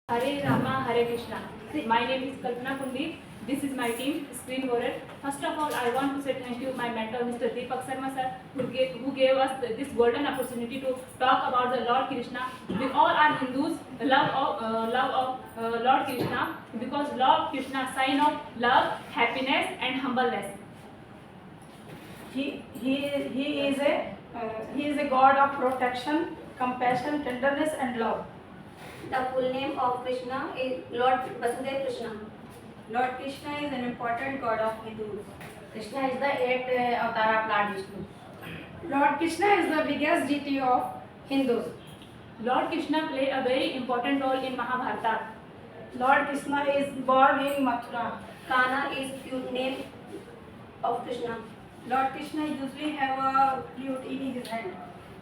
Hare Rama, Hare Krishna. My name is Kalpana Kundi. This is my team, Screen Warrior. First of all, I want to say thank you my mentor, Mr. Deepak Sharma sir, who gave us this golden opportunity to talk about the Lord Krishna. We all are Hindus, love of Lord Krishna, because Lord Krishna sign of love, happiness, and humbleness. He is a god of protection, compassion, tenderness, and love. The full name of Krishna is Lord Vasudev Krishna. Lord Krishna is an important god of Hindus. Krishna is the eighth avatar of Lord Vishnu. Lord Krishna is the biggest deity of Hindus. Lord Krishna play a very important role in Mahabharata. Lord Krishna is born in Mathura. Kana is cute name of Krishna. Lord Krishna usually have a flute in his hand.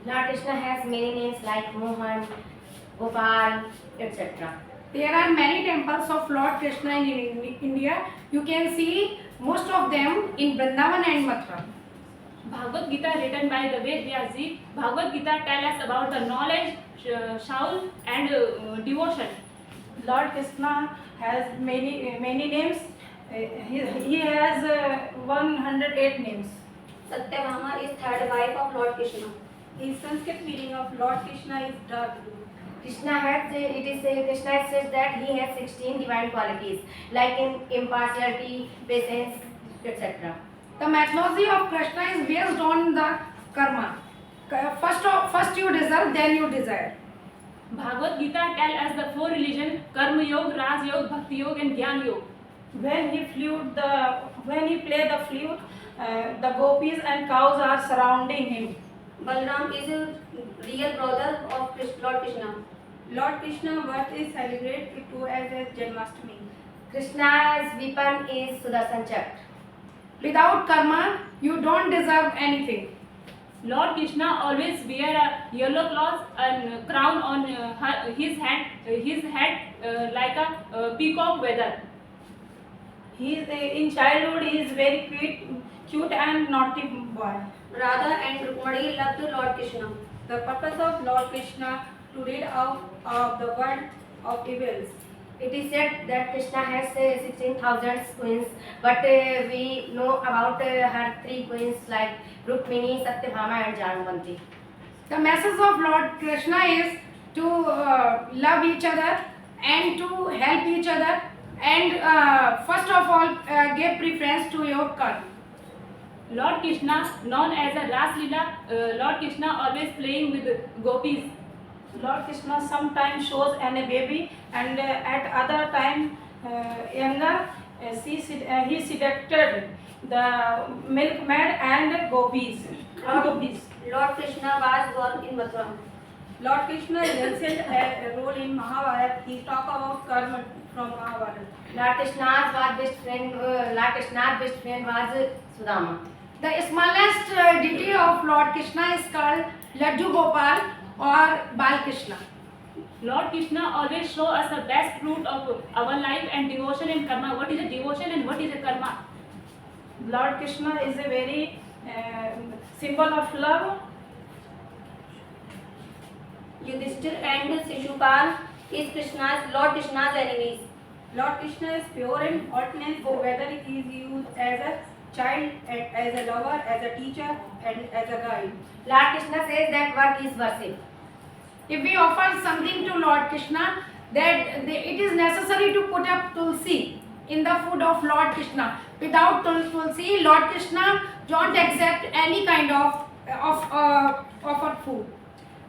Lord Krishna has many names like Mohan, Gopal, etc. There are many temples of Lord Krishna in India. You can see most of them in Vrindavan and Mathura. Bhagavad Gita written by the Ved Vyas Ji. Bhagavad Gita tell us about the knowledge, soul, and devotion. Lord Krishna has many names. He has 108 names. Satyabhama is third wife of Lord Krishna. The Sanskrit meaning of Lord Krishna is dark blue. Krishna says that he has 16 divine qualities like in impartiality, patience, etc. The mythology of Krishna is based on the karma. First you deserve, then you desire. Bhagavad Gita tell us the four religion: Karma Yoga, Raj Yoga, Bhakti Yoga, and Jnana Yoga. When he play the flute, the gopis and cows are surrounding him. Balram is a real brother of Lord Krishna. Lord Krishna birth is celebrated too as a Janmashtami. Krishna's weapon is Sudarshan Chakra. Without karma, you don't deserve anything. Lord Krishna always wear a yellow cloth and crown on his head like a peacock feather. In childhood he is very cute and naughty boy. Radha and Rukmani loved Lord Krishna. The purpose of Lord Krishna to rid out of the world of evils. It is said that Krishna has 16,000 queens, but we know about her 3 queens like Rukmini, Satyabhama and Janvanti. The message of Lord Krishna is to love each other and to help each other, and first of all give preference to your karma. Lord Krishna, known as a Ras Leela, Lord Krishna always playing with gopis. Lord Krishna sometimes shows a baby, and at other time younger he seducted the milkmaid and gopis. Lord Krishna was born in Mathura. Lord Krishna exercised a role in Mahabharata. He talk about karma from Mahabharata. Lord Krishna's best friend was Sudama. The smallest deity of Lord Krishna is called Laddu Gopal or Bal Krishna. Lord Krishna always show us the best fruit of our life and devotion and karma. What is a devotion and what is a karma? Lord Krishna is a very symbol of love. Yudhishthir and Shishupal is Lord Krishna's enemies. Lord Krishna is pure in altness, whether he is used as a child, as a lover, as a teacher, and as a guide. Lord Krishna says that work is worship. If we offer something to Lord Krishna, it is necessary to put up tulsi in the food of Lord Krishna. Without tulsi, Lord Krishna don't accept any kind of offered food.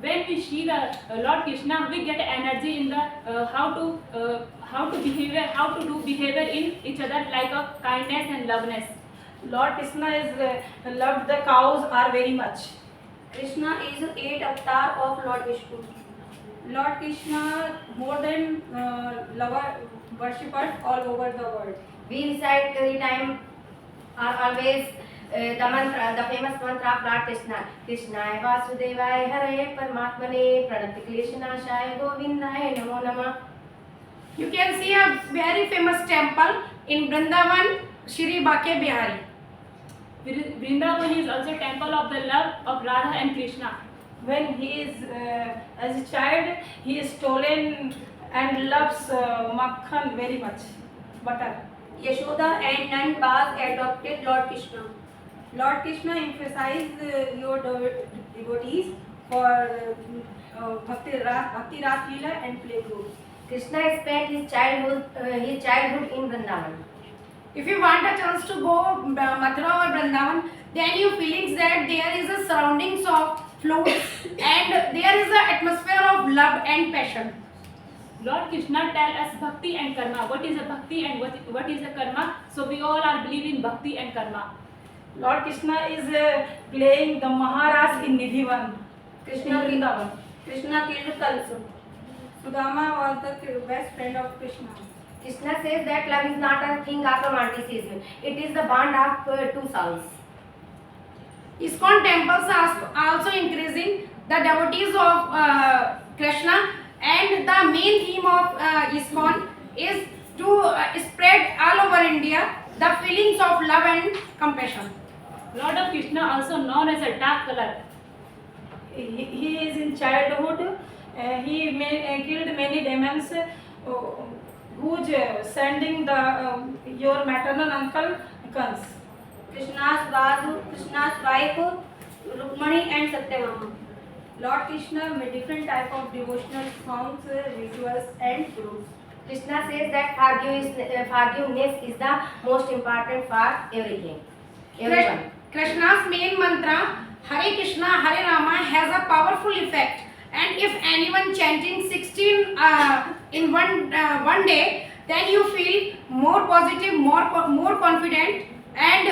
When we see the Lord Krishna, we get energy in the how to do behavior in each other like a kindness and loveness. Lord Krishna is loved the cows are very much. Krishna is 8th avatar of Lord Vishnu. Lord Krishna more than lover worshippers all over the world. We recite 3 times are always the famous mantra of Lord Krishna. Krishnaya Vasudevaya Hare Paramatmane Pranati Kleshanashaya Govindaya Namo Namah. You can see a very famous temple in Vrindavan, Shri Bake Bihari. Vrindavan is also temple of the love of Radha and Krishna. When he is as a child, he is stolen and loves makhan very much, butter. Yashoda and Nand adopted Lord Krishna. Lord Krishna emphasized your devotees for Bhakti Ras Leela and playgroups. Krishna spent his childhood in Vrindavan. If you want a chance to go Mathura or Vrindavan, then you feelings that there is a surroundings of flutes and there is an atmosphere of love and passion. Lord Krishna tell us bhakti and karma. What is a bhakti and what is a karma? So we all are believing bhakti and karma. Lord Krishna is playing the Maharaj in Nidhivan. Krishna in Vrindavan. Krishna killed Kalsa. Sudama was the best friend of Krishna. Krishna says that love is not a thing of romanticism. It is the bond of two souls. ISKCON temples are also increasing the devotees of Krishna, and the main theme of ISKCON is to spread all over India the feelings of love and compassion. Lord of Krishna also known as a dark color. He is in childhood. He killed many demons who's sending your maternal uncle Kans. Krishna's wife Rukmani and Satyabhama. Lord Krishna made different type of devotional songs, rituals and proofs. Krishna says that forgiveness is the most important for everything. Everyone. Krishna's main mantra Hare Krishna Hare Rama has a powerful effect, and if anyone chanting 16 in one day, then you feel more positive, more confident, and